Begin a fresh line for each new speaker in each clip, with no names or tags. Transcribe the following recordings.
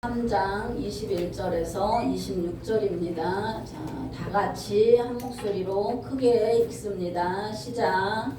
3장 21절에서 26절입니다. 자, 다 같이 한 목소리로 크게 읽습니다. 시작.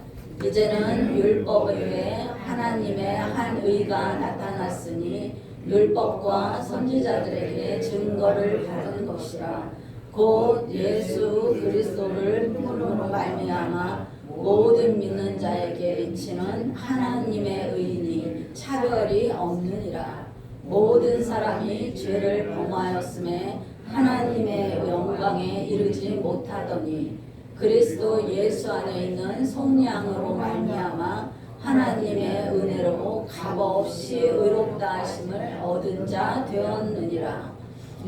이제는 율법 외에 하나님의 한 의가 나타났으니 율법과 선지자들에게 증거를 받은 것이라. 곧 예수 그리스도를 믿음으로 말미암아 모든 믿는 자에게 미치는 하나님의 의니 차별이 없느니라. 모든 사람이 죄를 범하였음에 하나님의 영광에 이르지 못하더니 그리스도 예수 안에 있는 속량으로 말미암아 하나님의 은혜로 값없이 의롭다 하심을 얻은 자 되었느니라.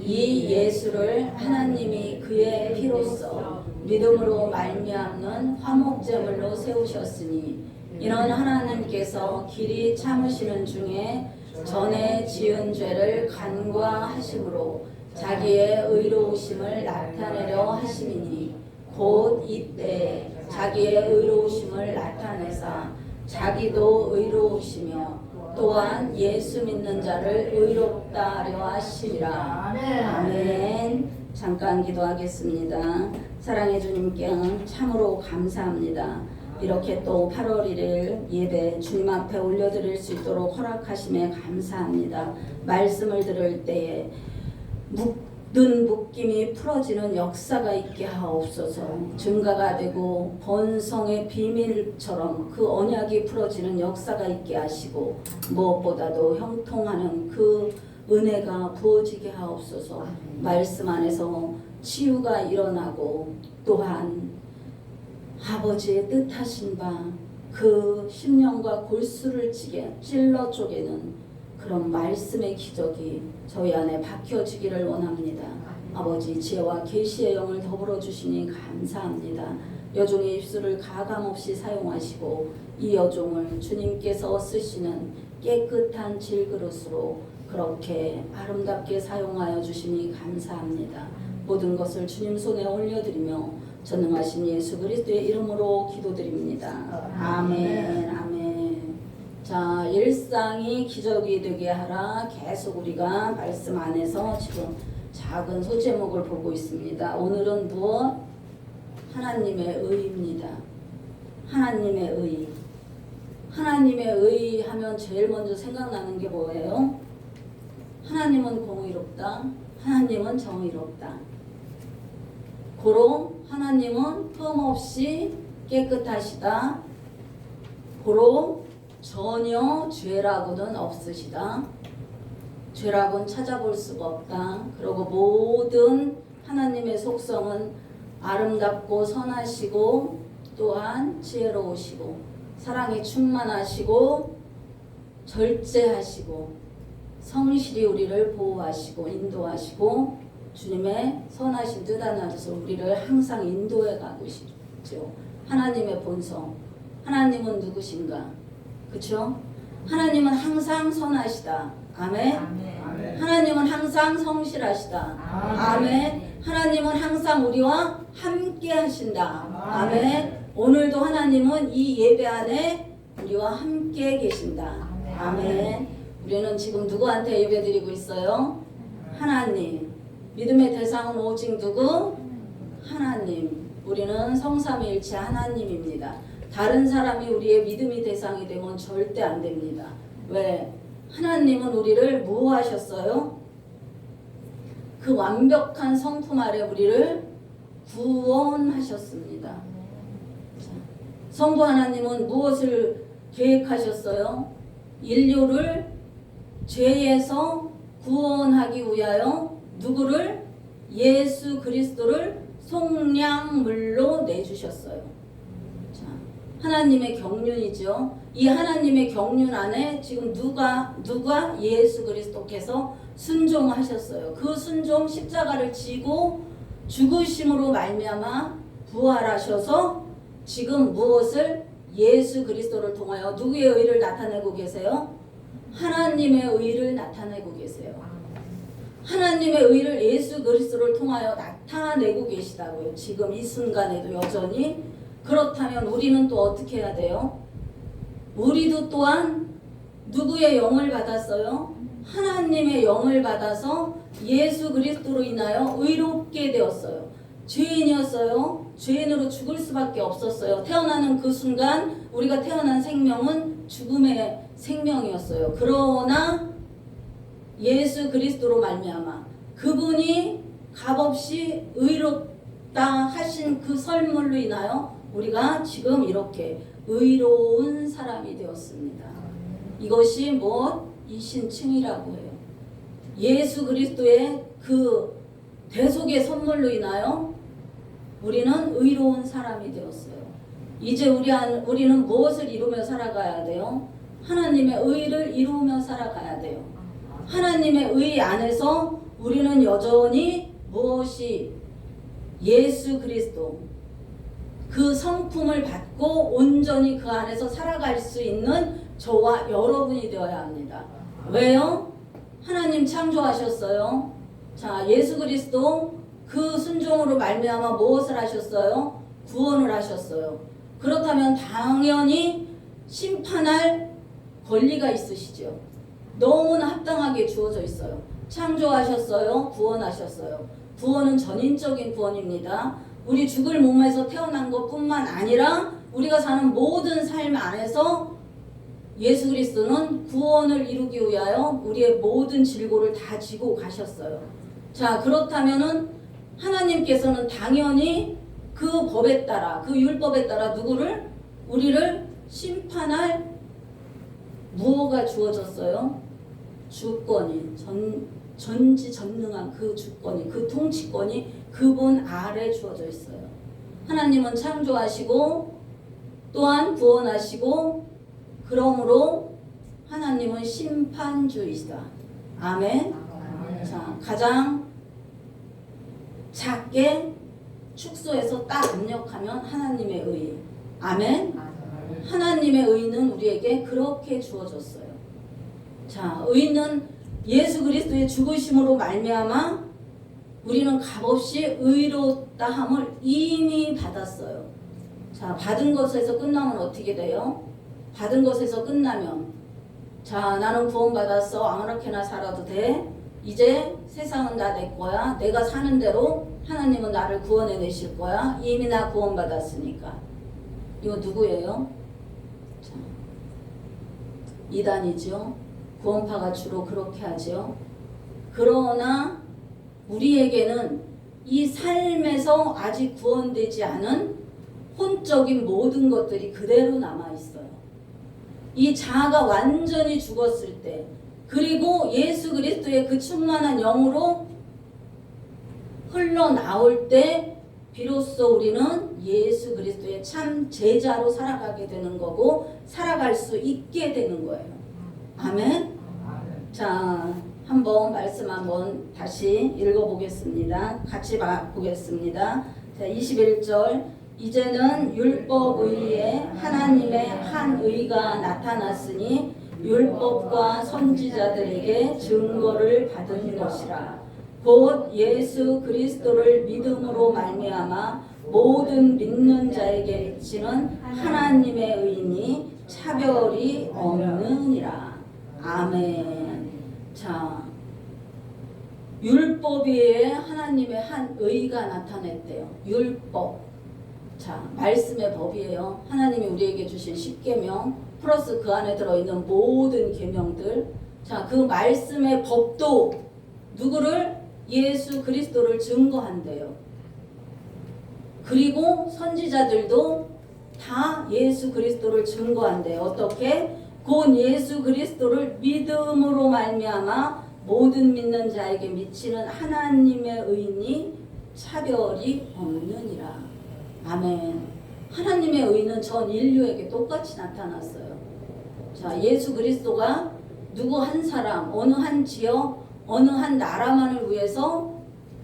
이 예수를 하나님이 그의 피로써 믿음으로 말미암는 화목제물로 세우셨으니 이는 하나님께서 길이 참으시는 중에 전에 지은 죄를 간과하심으로 자기의 의로우심을 나타내려 하심이니 곧 이때 자기의 의로우심을 나타내사 자기도 의로우시며 또한 예수 믿는 자를 의롭다 하려 하심이라. 아멘. 잠깐 기도하겠습니다. 사랑해 주님께 참으로 감사합니다. 이렇게 또 8월 1일 예배 주님 앞에 올려드릴 수 있도록 허락하심에 감사합니다. 말씀을 들을 때에 묶든 묶임이 풀어지는 역사가 있게 하옵소서. 증가가 되고 번성의 비밀처럼 그 언약이 풀어지는 역사가 있게 하시고 무엇보다도 형통하는 그 은혜가 부어지게 하옵소서. 말씀 안에서 치유가 일어나고 또한 아버지의 뜻하신 바 그 심령과 골수를 찔러 쪼개는 그런 말씀의 기적이 저희 안에 박혀지기를 원합니다. 아버지 지혜와 계시의 영을 더불어 주시니 감사합니다. 여종의 입술을 가감없이 사용하시고 이 여종을 주님께서 쓰시는 깨끗한 질그릇으로 그렇게 아름답게 사용하여 주시니 감사합니다. 모든 것을 주님 손에 올려드리며 전능하신 예수 그리스도의 이름으로 기도드립니다. 아멘. 아멘. 자, 일상이 기적이 되게 하라. 계속 우리가 말씀 안에서 지금 작은 소제목을 보고 있습니다. 오늘은 무엇? 하나님의 의입니다. 하나님의 의. 하나님의 의 하면 제일 먼저 생각나는 게 뭐예요? 하나님은 공의롭다. 하나님은 정의롭다. 고로 하나님은 흠없이 깨끗하시다. 고로 전혀 죄라고는 없으시다. 죄라고는 찾아볼 수가 없다. 그리고 모든 하나님의 속성은 아름답고 선하시고 또한 지혜로우시고 사랑이 충만하시고 절제하시고 성실히 우리를 보호하시고 인도하시고 주님의 선하신 뜻 안에서 우리를 항상 인도해 가고 싶죠. 하나님의 본성. 하나님은 누구신가? 그렇죠? 하나님은 항상 선하시다. 아멘. 아멘. 하나님은 항상 성실하시다. 아멘. 하나님은 항상 우리와 함께 하신다. 아멘. 오늘도 하나님은 이 예배 안에 우리와 함께 계신다. 아멘. 우리는 지금 누구한테 예배 드리고 있어요? 하나님. 믿음의 대상은 오직 누구? 하나님. 우리는 성삼위일체 하나님입니다. 다른 사람이 우리의 믿음의 대상이 되면 절대 안 됩니다. 왜? 하나님은 우리를 뭐 하셨어요? 그 완벽한 성품 아래 우리를 구원하셨습니다. 자, 성부 하나님은 무엇을 계획하셨어요? 인류를 죄에서 구원하기 위하여 누구를? 예수 그리스도를 속량물로 내주셨어요. 자, 하나님의 경륜이죠. 이 하나님의 경륜 안에 지금 누가 예수 그리스도께서 순종하셨어요. 그 순종 십자가를 지고 죽으심으로 말미암아 부활하셔서 지금 무엇을? 예수 그리스도를 통하여 누구의 의를 나타내고 계세요? 하나님의 의를 나타내고 계세요. 하나님의 의를 예수 그리스도를 통하여 나타내고 계시다고요. 지금 이 순간에도 여전히. 그렇다면 우리는 또 어떻게 해야 돼요? 우리도 또한 누구의 영을 받았어요? 하나님의 영을 받아서 예수 그리스도로 인하여 의롭게 되었어요. 죄인이었어요. 죄인으로 죽을 수밖에 없었어요. 태어나는 그 순간 우리가 태어난 생명은 죽음의 생명이었어요. 그러나 예수 그리스도로 말미암아 그분이 값없이 의롭다 하신 그 설물로 인하여 우리가 지금 이렇게 의로운 사람이 되었습니다. 이것이 이신층이라고 해요. 예수 그리스도의 그 대속의 선물로 인하여 우리는 의로운 사람이 되었어요. 이제 우리는 무엇을 이루며 살아가야 돼요? 하나님의 의를 이루며 살아가야 돼요. 하나님의 의 안에서 우리는 여전히 무엇이 예수 그리스도 그 성품을 받고 온전히 그 안에서 살아갈 수 있는 저와 여러분이 되어야 합니다. 왜요? 하나님 창조하셨어요. 자, 예수 그리스도 그 순종으로 말미암아 무엇을 하셨어요? 구원을 하셨어요. 그렇다면 당연히 심판할 권리가 있으시죠. 너무나 합당하게 주어져 있어요. 창조하셨어요. 구원하셨어요. 구원은 전인적인 구원입니다. 우리 죽을 몸에서 태어난 것뿐만 아니라 우리가 사는 모든 삶 안에서 예수 그리스도는 구원을 이루기 위하여 우리의 모든 질고를 다 지고 가셨어요. 자, 그렇다면은 하나님께서는 당연히 그 법에 따라, 그 율법에 따라 우리를 심판할 무엇가 주어졌어요? 주권이, 전지전능한 그 주권이, 그 통치권이 그분 아래 주어져 있어요. 하나님은 창조하시고 또한 구원하시고 그러므로 하나님은 심판주이시다. 아멘. 자, 가장 작게 축소해서 딱 입력하면 하나님의 의. 아멘. 하나님의 의는 우리에게 그렇게 주어졌어요. 자, 의는 예수 그리스도의 죽으심으로 말미암아 우리는 값없이 의롭다함을 이미 받았어요. 자, 받은 것에서 끝나면 어떻게 돼요? 받은 것에서 끝나면 자, 나는 구원받았어. 아무렇게나 살아도 돼. 이제 세상은 다 내 거야. 내가 사는 대로 하나님은 나를 구원해 내실 거야. 이미 나 구원받았으니까. 이거 누구예요? 자, 이단이죠. 구원파가 주로 그렇게 하죠. 그러나 우리에게는 이 삶에서 아직 구원되지 않은 혼적인 모든 것들이 그대로 남아있어요. 이 자아가 완전히 죽었을 때 그리고 예수 그리스도의 그 충만한 영으로 흘러나올 때 비로소 우리는 예수 그리스도의 참 제자로 살아가게 되는 거고 살아갈 수 있게 되는 거예요. 아멘. 자, 한번 말씀 한번 다시 읽어보겠습니다. 같이 보겠습니다. 자, 21절 이제는 율법 의에 하나님의 한 의가 나타났으니 율법과 선지자들에게 증거를 받은 것이라. 곧 예수 그리스도를 믿음으로 말미암아 모든 믿는 자에게 미치는 하나님의 의니 차별이 없느니라. 아멘. 자, 율법 위에 하나님의 한 의가 나타냈대요. 율법. 자, 말씀의 법이에요. 하나님이 우리에게 주신 10계명 플러스 그 안에 들어있는 모든 계명들. 자, 그 말씀의 법도 누구를? 예수 그리스도를 증거한대요. 그리고 선지자들도 다 예수 그리스도를 증거한대요. 어떻게? 곧 예수 그리스도를 믿음으로 말미암아 모든 믿는 자에게 미치는 하나님의 의니 차별이 없느니라. 아멘. 하나님의 의는 전 인류에게 똑같이 나타났어요. 자, 예수 그리스도가 누구 한 사람, 어느 한 지역, 어느 한 나라만을 위해서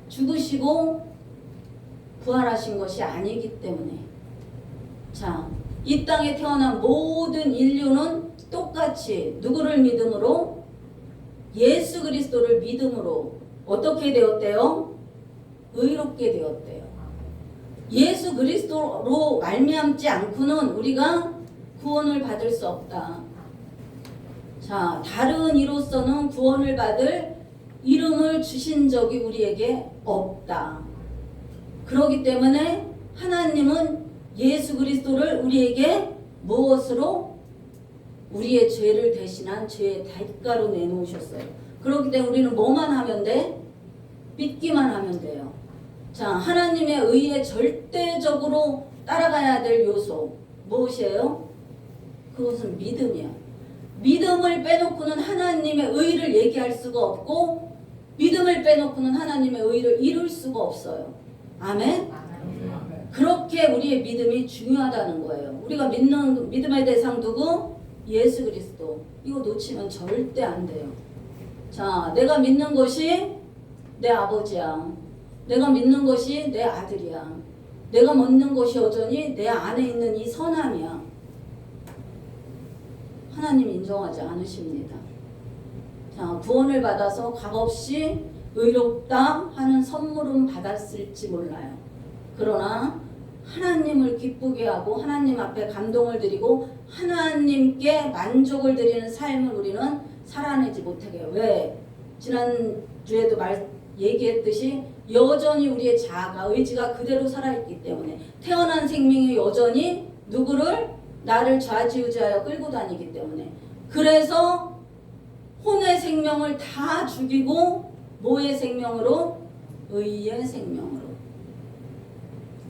죽으시고 부활하신 것이 아니기 때문에 자, 이 땅에 태어난 모든 인류는 똑같이 누구를 믿음으로? 예수 그리스도를 믿음으로 어떻게 되었대요? 의롭게 되었대요. 예수 그리스도로 말미암지 않고는 우리가 구원을 받을 수 없다. 자, 다른 이로서는 구원을 받을 이름을 주신 적이 우리에게 없다. 그렇기 때문에 하나님은 예수 그리스도를 우리에게 무엇으로? 우리의 죄를 대신한 죄의 대가로 내놓으셨어요. 그렇기 때문에 우리는 뭐만 하면 돼? 믿기만 하면 돼요. 자, 하나님의 의에 절대적으로 따라가야 될 요소 무엇이에요? 그것은 믿음이야. 믿음을 빼놓고는 하나님의 의를 얘기할 수가 없고, 믿음을 빼놓고는 하나님의 의를 이룰 수가 없어요. 아멘? 그렇게 우리의 믿음이 중요하다는 거예요. 우리가 믿는 믿음의 대상 누구? 예수 그리스도. 이거 놓치면 절대 안 돼요. 자, 내가 믿는 것이 내 아버지야. 내가 믿는 것이 내 아들이야. 내가 믿는 것이 여전히 내 안에 있는 이 선함이야. 하나님 인정하지 않으십니다. 자, 구원을 받아서 값없이 의롭다 하는 선물은 받았을지 몰라요. 그러나 하나님을 기쁘게 하고 하나님 앞에 감동을 드리고 하나님께 만족을 드리는 삶을 우리는 살아내지 못하게 해요. 왜? 지난주에도 얘기했듯이 여전히 우리의 자아가 의지가 그대로 살아있기 때문에 태어난 생명이 여전히 누구를? 나를 좌지우지하여 끌고 다니기 때문에 그래서 혼의 생명을 다 죽이고 뭐의 생명으로? 의의 생명으로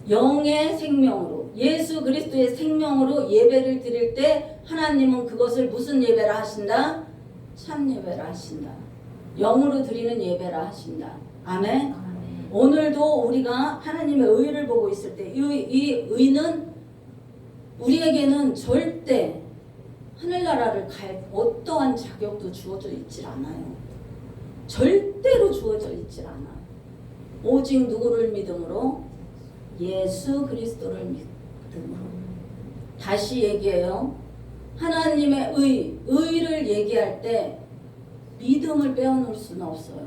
영의 생명으로 예수 그리스도의 생명으로 예배를 드릴 때 하나님은 그것을 무슨 예배라 하신다? 참 예배라 하신다. 영으로 드리는 예배라 하신다. 아멘? 오늘도 우리가 하나님의 의를 보고 있을 때 이 의는 우리에게는 절대 하늘나라를 갈 어떠한 자격도 주어져 있질 않아요. 절대로 주어져 있질 않아요. 오직 누구를 믿음으로? 예수 그리스도를 믿음으로. 다시 얘기해요. 하나님의 의를 얘기할 때 믿음을 빼어놓을 수는 없어요.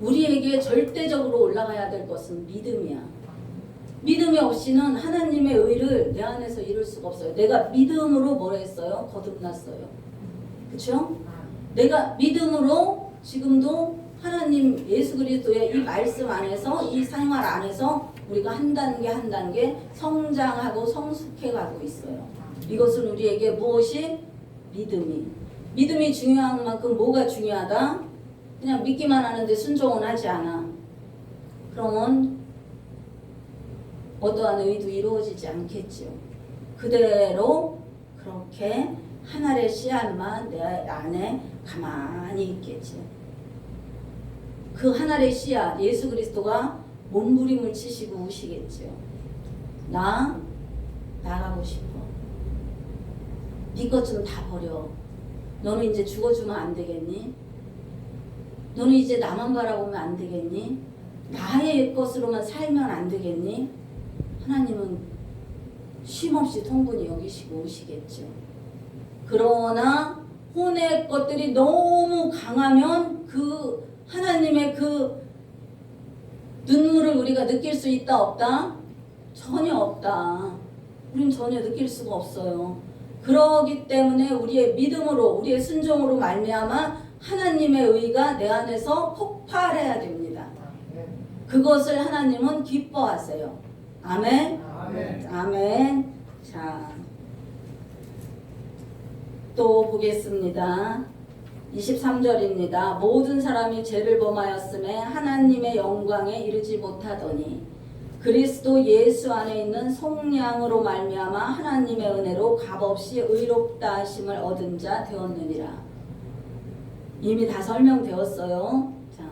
우리에게 절대적으로 올라가야 될 것은 믿음이야. 믿음이 없이는 하나님의 의를 내 안에서 이룰 수가 없어요. 내가 믿음으로 뭘 했어요? 거듭났어요. 그렇죠? 내가 믿음으로 지금도 하나님 예수 그리스도의 이 말씀 안에서 이 생활 안에서 우리가 한 단계 한 단계 성장하고 성숙해 가고 있어요. 이것은 우리에게 무엇이? 믿음이 중요한 만큼 뭐가 중요하다? 그냥 믿기만 하는데 순종은 하지 않아. 그러면 어떠한 의도 이루어지지 않겠지요. 그대로 그렇게 하늘의 씨앗만 내 안에 가만히 있겠지요. 그 하늘의 씨앗 예수 그리스도가 몸부림을 치시고 우시겠지요. 나 나가고 싶어. 네 것 좀 다 버려. 너는 이제 죽어주면 안 되겠니? 너는 이제 나만 바라보면 안 되겠니? 나의 것으로만 살면 안 되겠니? 하나님은 쉼없이 통분히 여기시고 오시겠죠. 그러나 혼의 것들이 너무 강하면 그 하나님의 그 눈물을 우리가 느낄 수 있다 없다? 전혀 없다. 우린 전혀 느낄 수가 없어요. 그러기 때문에 우리의 믿음으로 우리의 순종으로 말미암아 하나님의 의가 내 안에서 폭발해야 됩니다. 그것을 하나님은 기뻐하세요. 아멘.
아멘.
아멘. 자, 또 보겠습니다. 23절입니다. 모든 사람이 죄를 범하였음에 하나님의 영광에 이르지 못하더니 그리스도 예수 안에 있는 속량으로 말미암아 하나님의 은혜로 값없이 의롭다 하심을 얻은 자 되었느니라. 이미 다 설명되었어요. 자,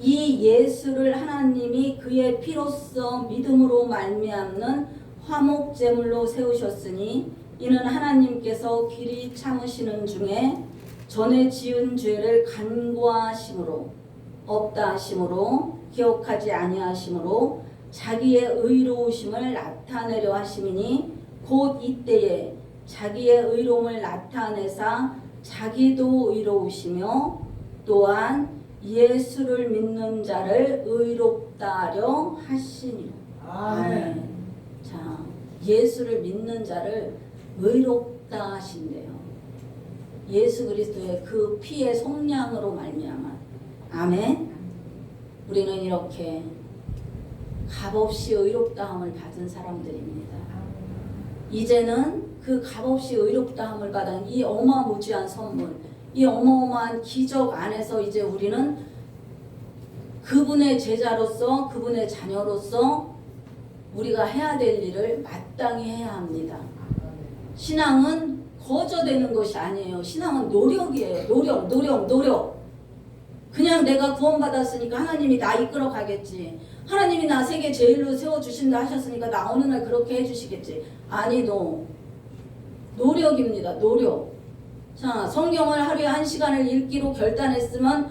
이 예수를 하나님이 그의 피로써 믿음으로 말미암는 화목제물로 세우셨으니 이는 하나님께서 길이 참으시는 중에 전에 지은 죄를 간구하심으로 없다 하심으로 기억하지 아니하심으로 자기의 의로우심을 나타내려 하심이니 곧 이때에 자기의 의로움을 나타내사 자기도 의로우시며 또한 예수를 믿는 자를 의롭다 하려 하시니라. 아멘. 자, 예수를 믿는 자를 의롭다 하신대요. 예수 그리스도의 그 피의 속량으로 말미암아. 아멘. 우리는 이렇게 값없이 의롭다함을 받은 사람들입니다. 이제는 그 값없이 의롭다함을 받은 이 어마무지한 선물, 이 어마어마한 기적 안에서 이제 우리는 그분의 제자로서, 그분의 자녀로서 우리가 해야 될 일을 마땅히 해야 합니다. 신앙은 거저되는 것이 아니에요. 신앙은 노력이에요. 노력. 그냥 내가 구원받았으니까 하나님이 나 이끌어 가겠지. 하나님이 나 세계 제일로 세워주신다 하셨으니까 나 어느 날 그렇게 해주시겠지. 아니도 노력입니다. 노력. 자, 성경을 하루에 1시간을 읽기로 결단했으면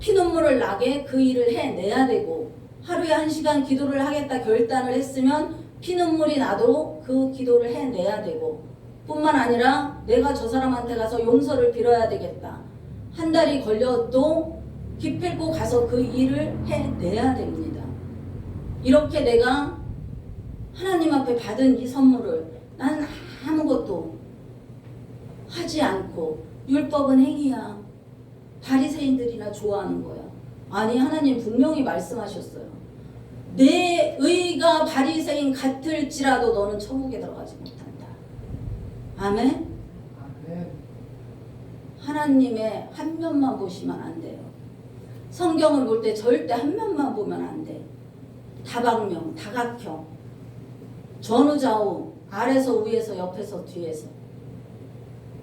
피눈물을 나게 그 일을 해내야 되고, 하루에 1시간 기도를 하겠다 결단을 했으면 피눈물이 나도 그 기도를 해내야 되고, 뿐만 아니라 내가 저 사람한테 가서 용서를 빌어야 되겠다. 한 달이 걸려도 기필코 가서 그 일을 해내야 됩니다. 이렇게 내가 하나님 앞에 받은 이 선물을 난 아무것도 하지 않고 율법은 행위야. 바리새인들이나 좋아하는 거야. 아니, 하나님 분명히 말씀하셨어요. 내 의가 바리새인 같을지라도 너는 천국에 들어가지 못한다. 아멘? 하나님의 한 면만 보시면 안 돼요. 성경을 볼 때 절대 한 면만 보면 안 돼. 다방면, 다각형, 전후좌우, 아래서 위에서 옆에서 뒤에서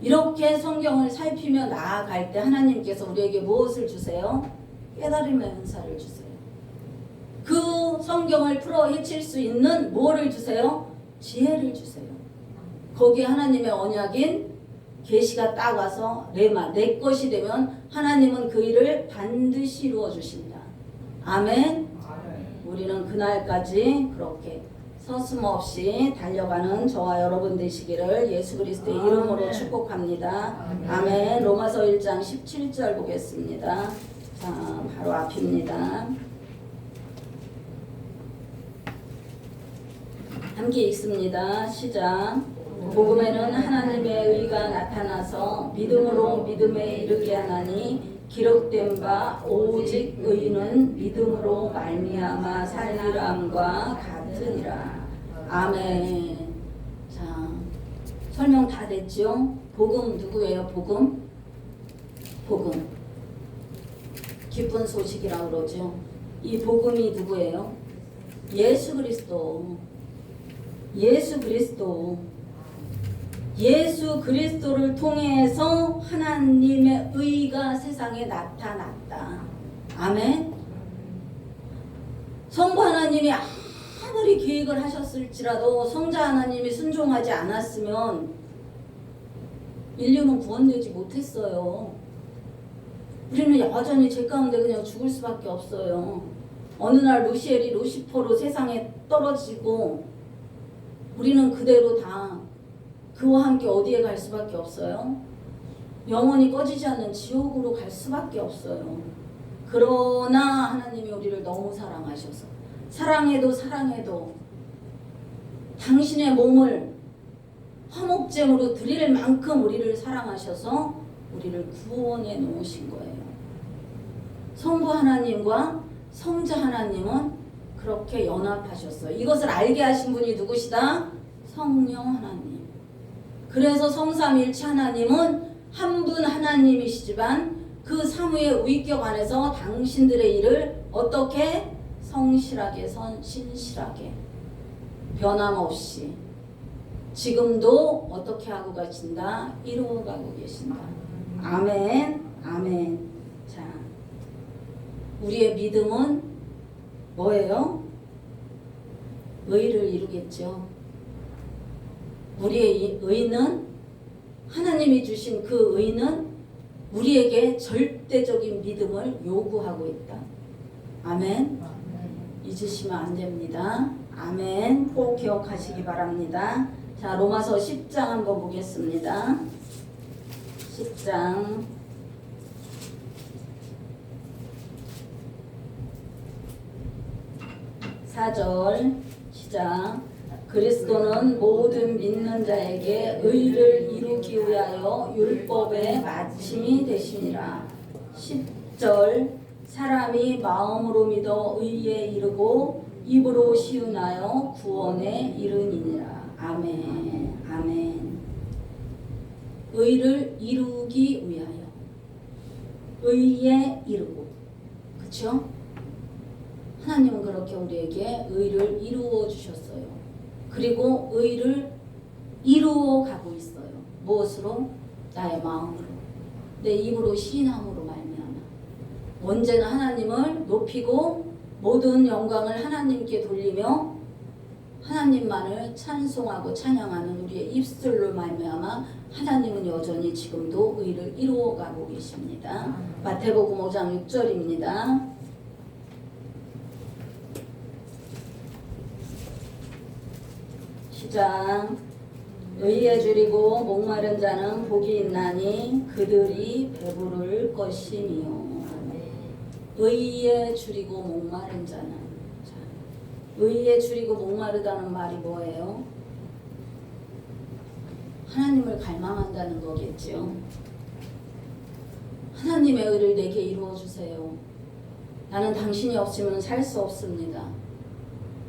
이렇게 성경을 살피며 나아갈 때 하나님께서 우리에게 무엇을 주세요? 깨달음의 은사를 주세요. 그 성경을 풀어 헤칠 수 있는 뭐를 주세요? 지혜를 주세요. 거기에 하나님의 언약인 계시가 딱 와서 레마, 내 것이 되면 하나님은 그 일을 반드시 이루어 주신다. 아멘. 우리는 그날까지 그렇게 서슴없이 달려가는 저와 여러분 되시기를 예수 그리스도의 이름으로 축복합니다. 아멘. 로마서 1장 17절 보겠습니다. 자, 바로 앞입니다. 함께 읽습니다. 시작. 복음에는 하나님의 의가 나타나서 믿음으로 믿음에 이르게 하나니 기록된 바 오직 의는 믿음으로 말미암아 살리람과 같으니라. 아멘. 자, 설명 다 됐죠? 복음 누구예요? 복음? 복음. 기쁜 소식이라고 그러죠. 이 복음이 누구예요? 예수 그리스도. 예수 그리스도. 예수 그리스도를 통해서 하나님의 의가 세상에 나타났다. 아멘. 성부 하나님이 아무리 계획을 하셨을지라도 성자 하나님이 순종하지 않았으면 인류는 구원되지 못했어요. 우리는 여전히 죄 가운데 그냥 죽을 수밖에 없어요. 어느 날 루시엘이 루시퍼로 세상에 떨어지고 우리는 그대로 다 그와 함께 어디에 갈 수밖에 없어요? 영원히 꺼지지 않는 지옥으로 갈 수밖에 없어요. 그러나 하나님이 우리를 너무 사랑하셔서 사랑해도 당신의 몸을 화목제물로 드릴 만큼 우리를 사랑하셔서 우리를 구원해 놓으신 거예요. 성부 하나님과 성자 하나님은 그렇게 연합하셨어요. 이것을 알게 하신 분이 누구시다? 성령 하나님. 그래서 성삼일체 하나님은 한 분 하나님이시지만 그 삼위의 위격 안에서 당신들의 일을 어떻게 성실하게 신실하게 변함없이 지금도 어떻게 하고 가신다? 이루어가고 계신다. 아멘. 아멘. 자, 우리의 믿음은 뭐예요? 의를 이루겠죠. 우리의 의는 하나님이 주신 그 의는 우리에게 절대적인 믿음을 요구하고 있다. 아멘. 잊으시면 안 됩니다. 아멘. 꼭 기억하시기 바랍니다. 자, 로마서 10장 한번 보겠습니다. 10장 4절 시작. 그리스도는 모든 믿는 자에게 의를 이루기 위하여 율법의 마침이 되시니라. 10절 사람이 마음으로 믿어 의에 이르고 입으로 시인하여 구원에 이르니라. 아멘. 아멘. 의를 이루기 위하여 의에 이르고, 그렇죠? 하나님은 그렇게 우리에게 의를 이루어 주셨어요. 그리고 의를 이루어 가고 있어요. 무엇으로? 나의 마음으로, 내 입으로 시인함으로 말미암아 언제나 하나님을 높이고 모든 영광을 하나님께 돌리며 하나님만을 찬송하고 찬양하는 우리의 입술로 말미암아 하나님은 여전히 지금도 의를 이루어 가고 계십니다. 마태복음 5장 6절입니다. 시작. 의에 줄이고 목마른 자는 복이 있나니 그들이 배부를 것이니요. 의에 줄이고 목마른 자는, 의에 줄이고 목마르다는 말이 뭐예요? 하나님을 갈망한다는 거겠죠. 하나님의 의를 내게 이루어 주세요. 나는 당신이 없으면 살 수 없습니다.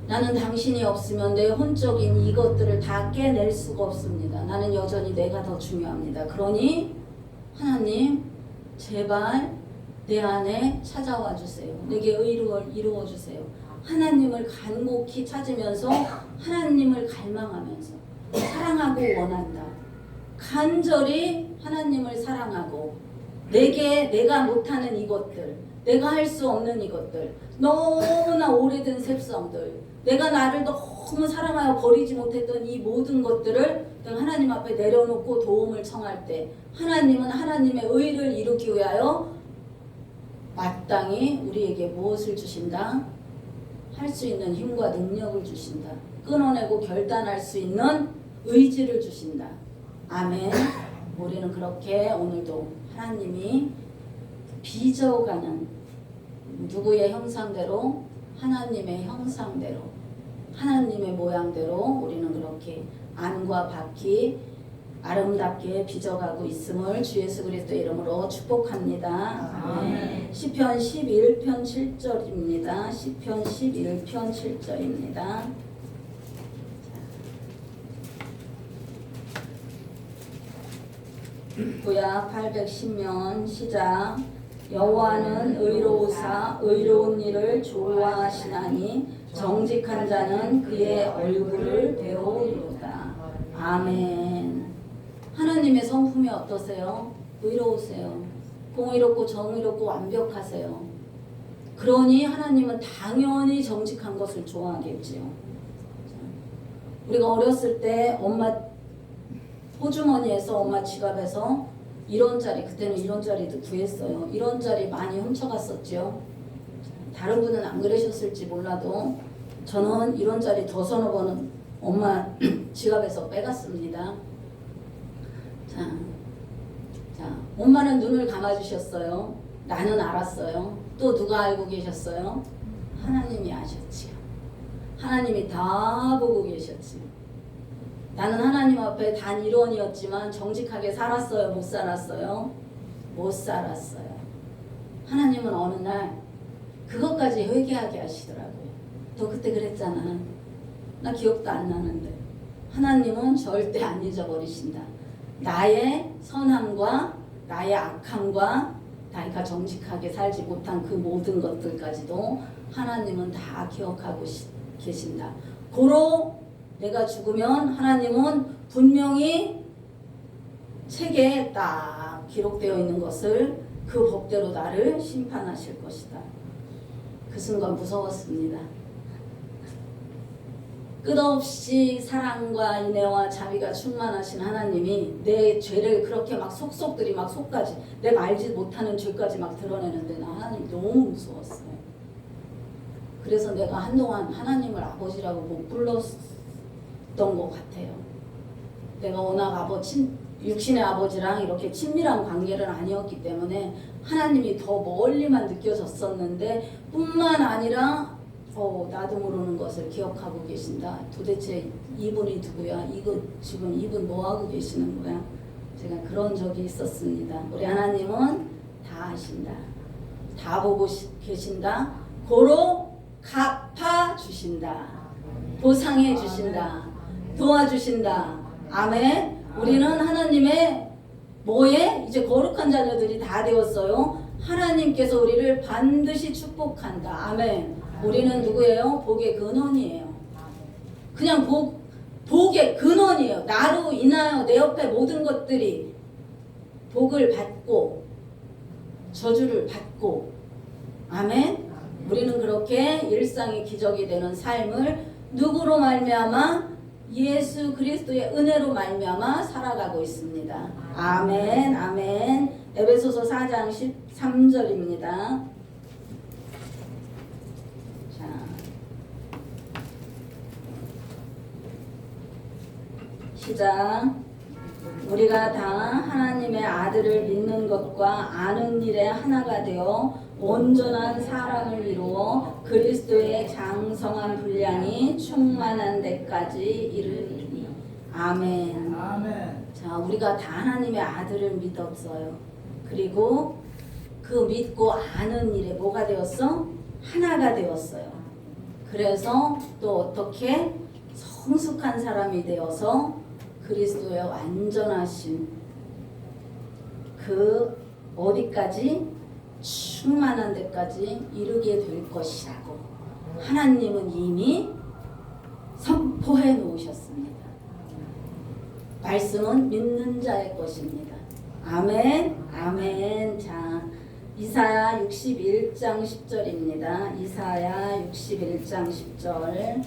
나는 당신이 없으면 내 혼적인 이것들을 다 깨낼 수가 없습니다. 나는 여전히 내가 더 중요합니다. 그러니 하나님 제발 내 안에 찾아와 주세요. 내게 의를 이루어 주세요. 하나님을 간곡히 찾으면서 하나님을 갈망하면서 사랑하고 원한다. 간절히 하나님을 사랑하고 내가 못하는 이것들, 내가 할 수 없는 이것들, 너무나 오래된 습성들, 내가 나를 너무 사랑하여 버리지 못했던 이 모든 것들을 내가 하나님 앞에 내려놓고 도움을 청할 때 하나님은 하나님의 의를 이루기 위하여 마땅히 우리에게 무엇을 주신다? 할 수 있는 힘과 능력을 주신다. 끊어내고 결단할 수 있는 의지를 주신다. 아멘. 우리는 그렇게 오늘도 하나님이 빚어가는 누구의 형상대로? 하나님의 형상대로, 하나님의 모양대로 우리는 그렇게 안과 밖이 아름답게 빚어가고 있음을 주 예수 그리스도의 이름으로 축복합니다. 아멘. 시편 11편 7절입니다. 시편 11편 7절입니다. 구약 810면 시작. 여호와는 의로우사 의로운 일을 좋아하시나니 정직한 자는 그의 얼굴을 배우리로다. 아멘. 하나님의 성품이 어떠세요? 의로우세요. 공의롭고 정의롭고 완벽하세요. 그러니 하나님은 당연히 정직한 것을 좋아하겠지요. 우리가 어렸을 때 엄마 호주머니에서 엄마 지갑에서 1원짜리, 그때는 1원짜리도 구했어요. 1원짜리 많이 훔쳐갔었죠. 다른 분은 안 그러셨을지 몰라도 저는 1원짜리 서너 번은 엄마 지갑에서 빼갔습니다. 자, 엄마는 눈을 감아주셨어요. 나는 알았어요. 또 누가 알고 계셨어요? 하나님이 아셨지요. 하나님이 다 보고 계셨지요. 나는 하나님 앞에 단 1원이었지만 정직하게 살았어요? 못 살았어요? 못 살았어요. 하나님은 어느 날 그것까지 회개하게 하시더라고요. 너 그때 그랬잖아. 나 기억도 안 나는데. 하나님은 절대 안 잊어버리신다. 나의 선함과 나의 악함과 내가 정직하게 살지 못한 그 모든 것들까지도 하나님은 다 기억하고 계신다. 고로 내가 죽으면 하나님은 분명히 책에 딱 기록되어 있는 것을 그 법대로 나를 심판하실 것이다. 그 순간 무서웠습니다. 끝없이 사랑과 인애와 자비가 충만하신 하나님이 내 죄를 그렇게 막 속속들이 막 속까지 내가 알지 못하는 죄까지 막 드러내는데 나 하나님 너무 무서웠어요. 그래서 내가 한동안 하나님을 아버지라고 못 불렀던 것 같아요. 내가 워낙 육신의 아버지랑 이렇게 친밀한 관계는 아니었기 때문에 하나님이 더 멀리만 느껴졌었는데 뿐만 아니라 나도 모르는 것을 기억하고 계신다. 도대체 이분이 누구야? 이거 지금 이분 뭐 하고 계시는 거야? 제가 그런 적이 있었습니다. 우리 하나님은 다 아신다. 다 보고 계신다. 고로 갚아 주신다. 보상해 주신다. 도와주신다. 아멘. 우리는 하나님의 뭐에? 이제 거룩한 자녀들이 다 되었어요. 하나님께서 우리를 반드시 축복한다. 아멘. 우리는 누구예요? 복의 근원이에요. 그냥 복의 근원이에요. 나로 인하여 내 옆에 모든 것들이 복을 받고 저주를 받고, 아멘. 우리는 그렇게 일상의 기적이 되는 삶을 누구로 말미암아? 예수 그리스도의 은혜로 말미암아 살아가고 있습니다. 아멘. 아멘. 에베소서 4장 13절입니다. 시작. 우리가 다 하나님의 아들을 믿는 것과 아는 일에 하나가 되어 온전한 사람을 이루어 그리스도의 장성한 분량이 충만한 데까지 이르리니. 아멘.
아멘.
자, 우리가 다 하나님의 아들을 믿었어요. 그리고 그 믿고 아는 일에 뭐가 되었어? 하나가 되었어요. 그래서 또 어떻게 성숙한 사람이 되어서 그리스도의 완전하신 그 어디까지? 충만한 데까지 이르게 될 것이라고 하나님은 이미 선포해 놓으셨습니다. 말씀은 믿는 자의 것입니다. 아멘. 아멘. 자, 이사야 61장 10절입니다. 이사야 61장 10절.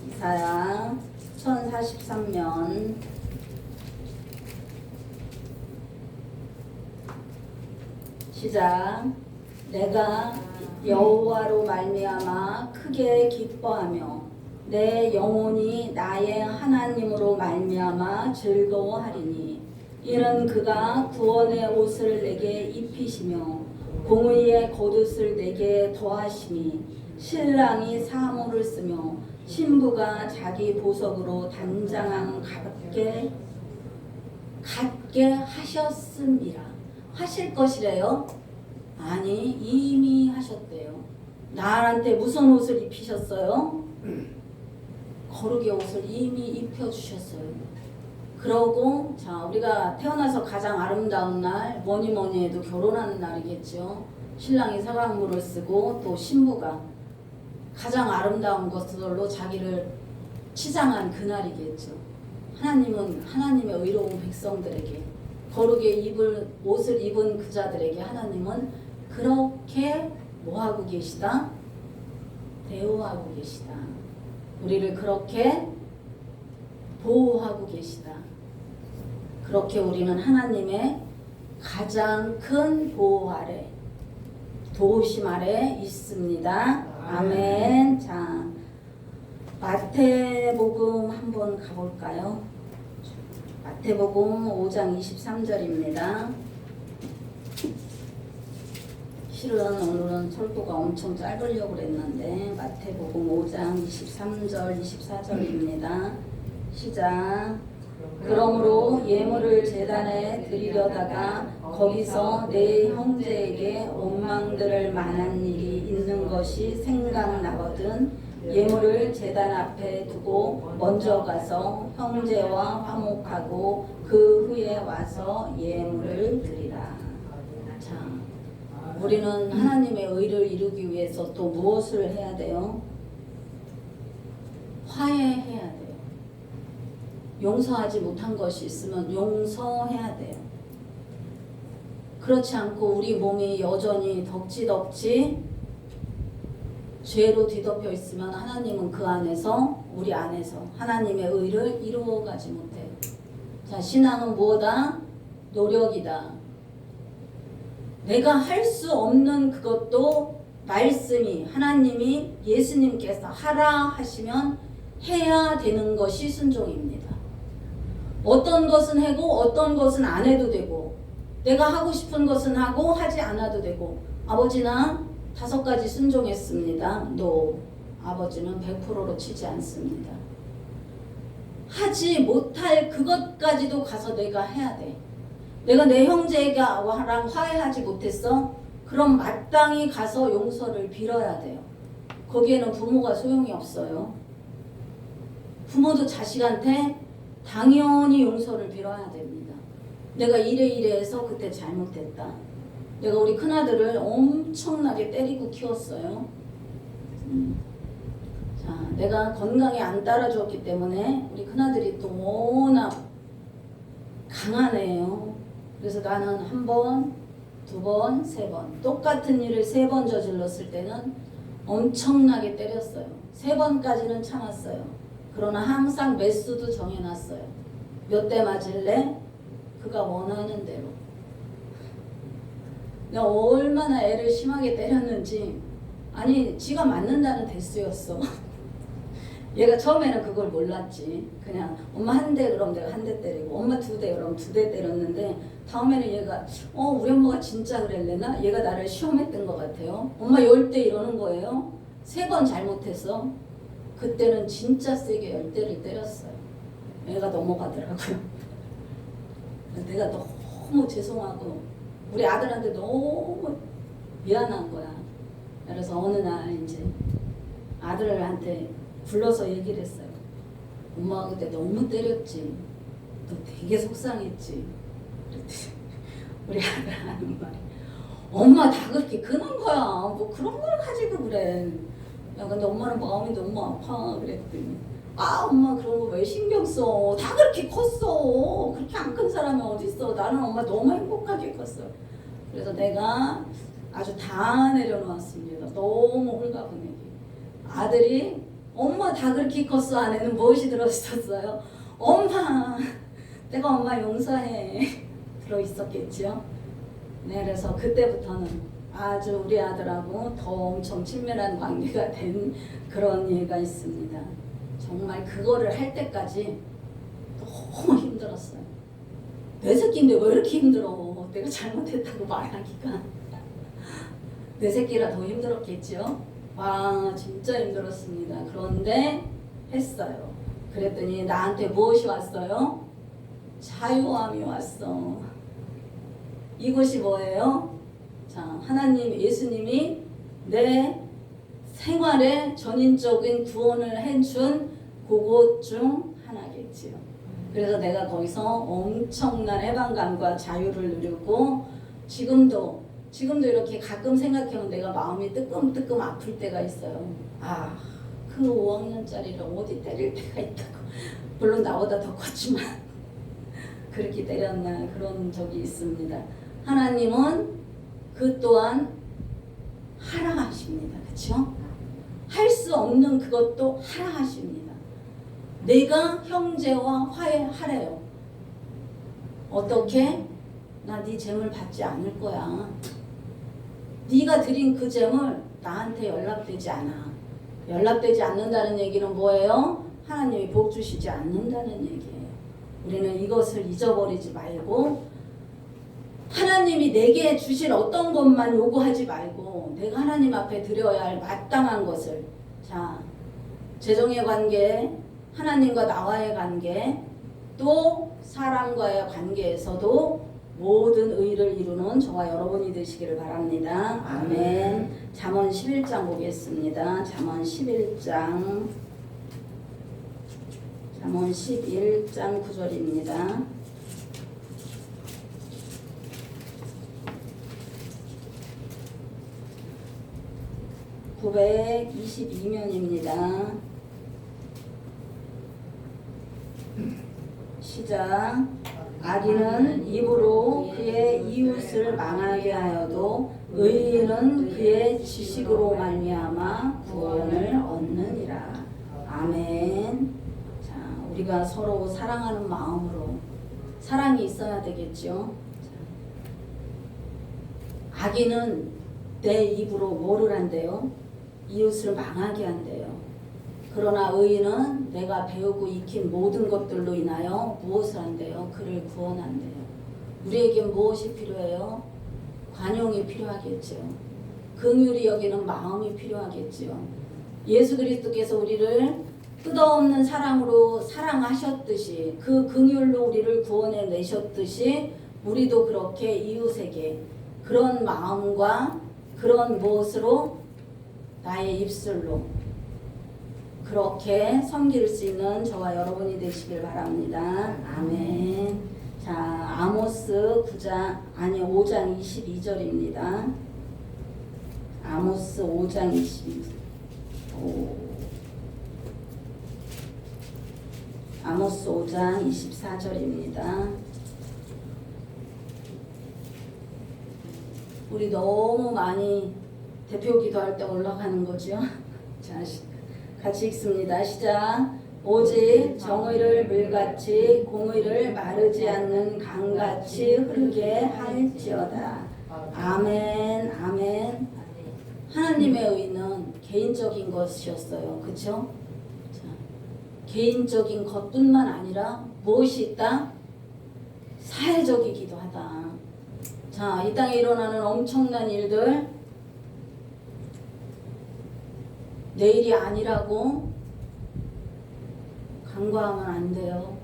이사야 1043면 시작. 내가 여호와로 말미암아 크게 기뻐하며 내 영혼이 나의 하나님으로 말미암아 즐거워하리니 이는 그가 구원의 옷을 내게 입히시며 공의의 겉옷을 내게 더하시니 신랑이 사모를 쓰며 신부가 자기 보석으로 단장함 갖게 하셨음이라. 하실 것이래요? 아니, 이미 하셨대요. 나한테 무슨 옷을 입히셨어요? 거룩의 옷을 이미 입혀주셨어요. 그러고 자, 우리가 태어나서 가장 아름다운 날, 뭐니 해도 결혼하는 날이겠죠. 신랑이 사랑물을 쓰고 또 신부가 가장 아름다운 것들로 자기를 치장한 그날이겠죠. 하나님은 하나님의 의로운 백성들에게 거룩의 옷을 입은 그자들에게 하나님은 그렇게 뭐하고 계시다? 대우하고 계시다. 우리를 그렇게 보호하고 계시다. 그렇게 우리는 하나님의 가장 큰 보호 아래, 도우심 아래 있습니다. 아멘. 자, 마태복음 한번 가볼까요? 마태복음 5장 23절입니다. 실은 오늘은 설교가 엄청 짧으려고 그랬는데 마태복음 5장 23절 24절입니다. 시작. 그러므로 예물을 제단에 드리려다가 거기서 내 형제에게 원망들을 만한 일이 있는 것이 생각나거든 예물을 제단 앞에 두고 먼저 가서 형제와 화목하고 그 후에 와서 예물을 드리라. 자, 우리는 하나님의 의를 이루기 위해서 또 무엇을 해야 돼요? 화해해야 돼요. 용서하지 못한 것이 있으면 용서해야 돼요. 그렇지 않고 우리 몸이 여전히 덕지덕지 죄로 뒤덮여 있으면 하나님은 그 안에서, 우리 안에서 하나님의 의를 이루어가지 못해요. 자, 신앙은 뭐다? 노력이다. 내가 할 수 없는 그것도 말씀이, 하나님이, 예수님께서 하라 하시면 해야 되는 것이 순종입니다. 어떤 것은 하고 어떤 것은 안 해도 되고, 내가 하고 싶은 것은 하고 하지 않아도 되고, 아버지 나 5가지 순종했습니다. No. 아버지는 100%로 치지 않습니다. 하지 못할 그것까지도 가서 내가 해야 돼. 내가 내 형제가랑 화해하지 못했어? 그럼 마땅히 가서 용서를 빌어야 돼요. 거기에는 부모가 소용이 없어요. 부모도 자식한테 당연히 용서를 빌어야 됩니다. 내가 이래 해서 그때 잘못했다. 내가 우리 큰아들을 엄청나게 때리고 키웠어요. 자, 내가 건강에 안 따라주었기 때문에 우리 큰아들이 또 워낙 강하네요. 그래서 나는 1번, 2번, 3번 똑같은 일을 3번 저질렀을 때는 엄청나게 때렸어요. 3번까지는 참았어요. 그러나 항상 매수도 정해놨어요. 몇 대 맞을래? 그가 원하는 대로. 내가 얼마나 애를 심하게 때렸는지. 아니 지가 맞는다는 대수였어. 얘가 처음에는 그걸 몰랐지. 그냥 엄마 1대 그럼 내가 1대 때리고 엄마 2대 그럼 2대 때렸는데 다음에는 얘가 우리 엄마가 진짜 그랬려나? 얘가 나를 시험했던 것 같아요. 엄마 10대 이러는 거예요. 3번 잘못했어. 그때는 진짜 세게 10대를 때렸어요. 애가 넘어가더라고요. 내가 너무 죄송하고 우리 아들한테 너무 미안한 거야. 그래서 어느 날 이제 아들한테 불러서 얘기를 했어요. 엄마가 그때 너무 때렸지. 너 되게 속상했지. 그랬더니 우리 아들 하는 말이 엄마 다 그렇게 크는 거야. 뭐 그런 걸 가지고 그래. 야 근데 엄마는 마음이 너무 아파. 그랬더니 엄마 그런 거 왜 신경 써. 다 그렇게 컸어. 그렇게 안 큰 사람이 어딨어. 나는 엄마 너무 행복하게 컸어. 그래서 내가 아주 다 내려놓았습니다. 너무 홀가분 얘기. 아들이 엄마 다 그렇게 컸어 안에는 무엇이 들어있었어요? 엄마 내가 엄마 용서해 들어있었겠죠. 네, 그래서 그때부터는 아주 우리 아들하고 더 엄청 친밀한 관계가 된 그런 예가 있습니다. 정말 그거를 할 때까지 너무 힘들었어요. 내 새끼인데 왜 이렇게 힘들어. 내가 잘못했다고 말하기가. 내 새끼라 더 힘들었겠죠. 진짜 힘들었습니다. 그런데 했어요. 그랬더니 나한테 무엇이 왔어요? 자유함이 왔어. 이것이 뭐예요? 자, 하나님, 예수님이 내 생활에 전인적인 구원을 해준 그것 중 하나겠지요. 그래서 내가 거기서 엄청난 해방감과 자유를 누리고 지금도 이렇게 가끔 생각해보면 내가 마음이 뜨끔뜨끔 아플 때가 있어요. 그 5학년짜리를 어디 때릴 때가 있다고. 물론 나보다 더 컸지만 그렇게 때렸나 그런 적이 있습니다. 하나님은 그 또한 하라 하십니다. 그렇죠? 할 수 없는 그것도 하라 하십니다. 내가 형제와 화해하래요. 어떻게? 나 네 재물 받지 않을 거야. 네가 드린 그 재물 나한테 연락되지 않아. 연락되지 않는다는 얘기는 뭐예요? 하나님이 복 주시지 않는다는 얘기예요. 우리는 이것을 잊어버리지 말고 하나님이 내게 주실 어떤 것만 요구하지 말고 내가 하나님 앞에 드려야 할 마땅한 것을, 자, 재정의 관계, 하나님과 나와의 관계, 또 사람과의 관계에서도 모든 의를 이루는 저와 여러분이 되시기를 바랍니다. 아멘. 잠언 11장 보겠습니다. 잠언 11장 9절입니다. (922면입니다) 시작. 악인은 입으로 그의 이웃을 망하게 하여도 의인은 그의 지식으로 말미암아 구원을 얻느니라. 아멘. 자, 우리가 서로 사랑하는 마음으로 사랑이 있어야 되겠죠. 악인은 내 입으로 뭐를 한대요? 이웃을 망하게 한대요. 그러나 의인은 내가 배우고 익힌 모든 것들로 인하여 무엇을 한대요? 그를 구원한대요. 우리에게 무엇이 필요해요? 관용이 필요하겠죠. 긍휼히 여기는 마음이 필요하겠지요. 예수 그리스도께서 우리를 끝없는 사랑으로 사랑하셨듯이 그 긍휼로 우리를 구원해 내셨듯이 우리도 그렇게 이웃에게 그런 마음과 그런 무엇으로 나의 입술로 그렇게 섬길 수 있는 저와 여러분이 되시길 바랍니다. 아멘. 자, 아모스 5장 22절입니다. 아모스 5장 22절. 아모스 5장 24절입니다. 우리 너무 많이 대표 기도할 때 올라가는 거죠. 자, 같이 읽습니다. 시작. 오직 정의를 물같이 공의를 마르지 않는 강같이 흐르게 할지어다. 아멘. 아멘. 하나님의 의는 개인적인 것이었어요. 그렇죠? 개인적인 것뿐만 아니라 무엇이 있다? 사회적이기도 하다. 자, 이 땅에 일어나는 엄청난 일들 내일이 아니라고 간과하면 안 돼요.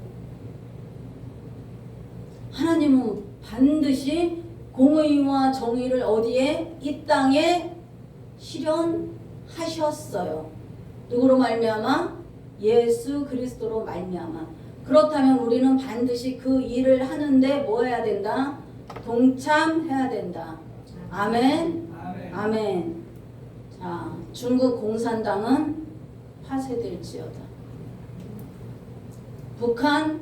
하나님은 반드시 공의와 정의를 어디에? 이 땅에 실현하셨어요. 누구로 말미암아? 예수 그리스도로 말미암아. 그렇다면 우리는 반드시 그 일을 하는데 뭐 해야 된다? 동참해야 된다. 아멘. 아멘. 자, 중국 공산당은 파쇄될지어다. 북한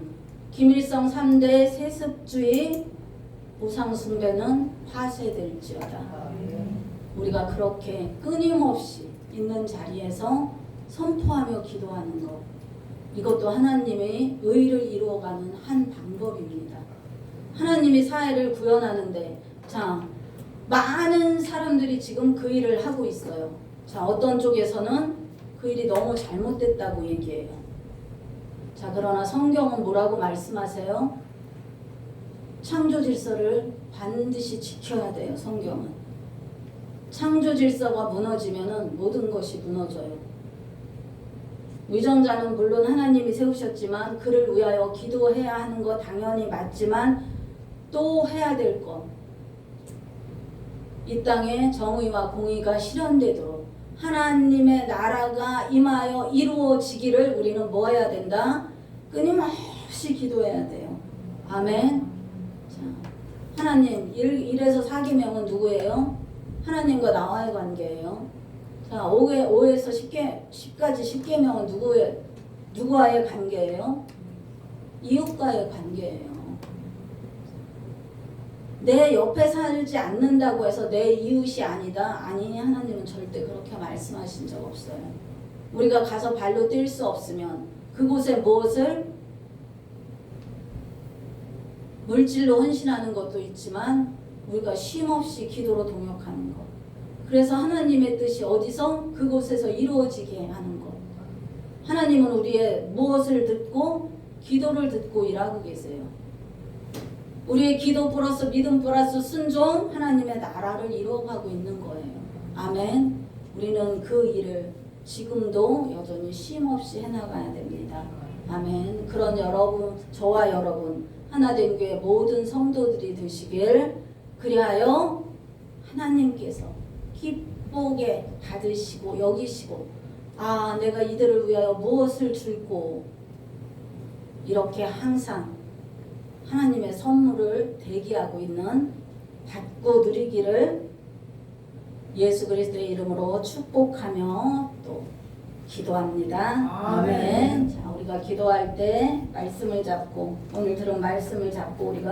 김일성 3대 세습주의 우상숭배는 파쇄될지어다. 우리가 그렇게 끊임없이 있는 자리에서 선포하며 기도하는 것, 이것도 하나님의 의를 이루어가는 한 방법입니다. 하나님이 사회를 구현하는데, 자, 많은 사람들이 지금 그 일을 하고 있어요. 자, 어떤 쪽에서는 그 일이 너무 잘못됐다고 얘기해요. 자, 그러나 성경은 뭐라고 말씀하세요? 창조 질서를 반드시 지켜야 돼요. 성경은 창조 질서가 무너지면은 모든 것이 무너져요. 위정자는 물론 하나님이 세우셨지만 그를 위하여 기도해야 하는 것 당연히 맞지만 또 해야 될 것, 이 땅에 정의와 공의가 실현되도록 하나님의 나라가 임하여 이루어지기를 우리는 뭐 해야 된다? 끊임없이 기도해야 돼요. 아멘. 자, 하나님 1에서 4계명은 누구예요? 하나님과 나와의 관계예요. 자, 5에서 10까지 10계명은 누구와의 관계예요? 이웃과의 관계예요. 내 옆에 살지 않는다고 해서 내 이웃이 아니다. 아니, 하나님은 절대 그렇게 말씀하신 적 없어요. 우리가 가서 발로 뛸 수 없으면 그곳에 무엇을? 물질로 헌신하는 것도 있지만 우리가 쉼없이 기도로 동역하는 것. 그래서 하나님의 뜻이 어디서? 그곳에서 이루어지게 하는 것. 하나님은 우리의 무엇을 듣고? 기도를 듣고 일하고 계세요. 우리의 기도 플러스 믿음 플러스 순종, 하나님의 나라를 이루어가고 있는 거예요. 아멘. 우리는 그 일을 지금도 여전히 쉼없이 해나가야 됩니다. 아멘. 그런 여러분, 저와 여러분, 하나된 교회 모든 성도들이 되시길, 그리하여 하나님께서 기쁘게 받으시고 여기시고, 아, 내가 이들을 위하여 무엇을 줄고, 이렇게 항상 하나님의 선물을 대기하고 있는, 받고 누리기를 예수 그리스도의 이름으로 축복하며 또 기도합니다. 아멘. 자, 우리가 기도할 때 말씀을 잡고, 오늘 들은 말씀을 잡고 우리가